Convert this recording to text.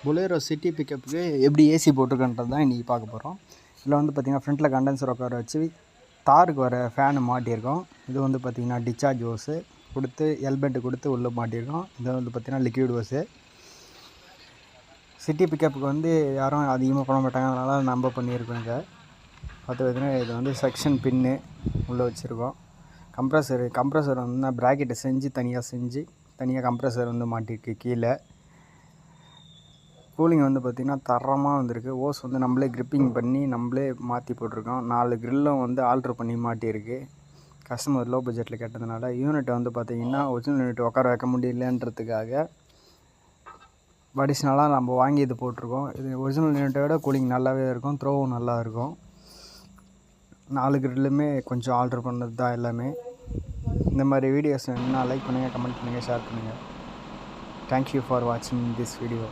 Bolero city பிக்கப்புக்கு எப்படி AC போட்டிருக்கன்றது தான் இன்றைக்கி பார்க்க போகிறோம். இதில் வந்து பார்த்திங்கன்னா ஃப்ரண்ட்டில் கண்டென்சர் உட்கார வச்சு தாருக்கு வர ஃபேனு மாட்டியிருக்கோம். இது வந்து பார்த்திங்கன்னா டிஸ்சார்ஜ் ஹோஸு கொடுத்து எல்பெட்டு கொடுத்து உள்ளே மாட்டியிருக்கோம். இது வந்து பார்த்திங்கன்னா லிக்விட் ஹோஸு. சிட்டி பிக்கப்புக்கு வந்து யாரும் அதிகமாக பண்ண மாட்டாங்க, அதனால் நம்ம பண்ணியிருக்கோம். இதை பார்த்திங்கன்னா இது வந்து செக்ஷன் பின்னு உள்ளே வச்சுருக்கோம். கம்ப்ரஸர் வந்து ப்ராக்கெட்டை தனியாக கம்ப்ரஸர் வந்து மாட்டிருக்கு கீழே. கூலிங் வந்து பார்த்திங்கன்னா தரமாக வந்திருக்கு. ஓஸ் வந்து நம்மளே கிரிப்பிங் பண்ணி நம்மளே மாற்றி போட்டிருக்கோம். 4 க்ரில்லும் வந்து ஆல்ட்ரு பண்ணி மாட்டியிருக்கு. கஸ்டமர் லோ பட்ஜெட்டில் கேட்டதுனால யூனிட்டை வந்து பார்த்திங்கன்னா ஒரிஜினல் யூனிட் உட்கார வைக்க முடியலன்றதுக்காக அடிஷ்னலாக நம்ம வாங்கி இது போட்டிருக்கோம். இது ஒரிஜினல் யூனிட்டை விட கூலிங் நல்லாவே இருக்கும், த்ரோவும் நல்லா இருக்கும். 4 க்ரில்லுமே கொஞ்சம் ஆல்ட்ரு பண்ணது தான் எல்லாமே. இந்த மாதிரி வீடியோஸ் வேணும்னா லைக் பண்ணுங்கள், கமெண்ட் பண்ணுங்கள், ஷேர் பண்ணுங்கள். தேங்க்யூ ஃபார் வாட்சிங் திஸ் வீடியோ.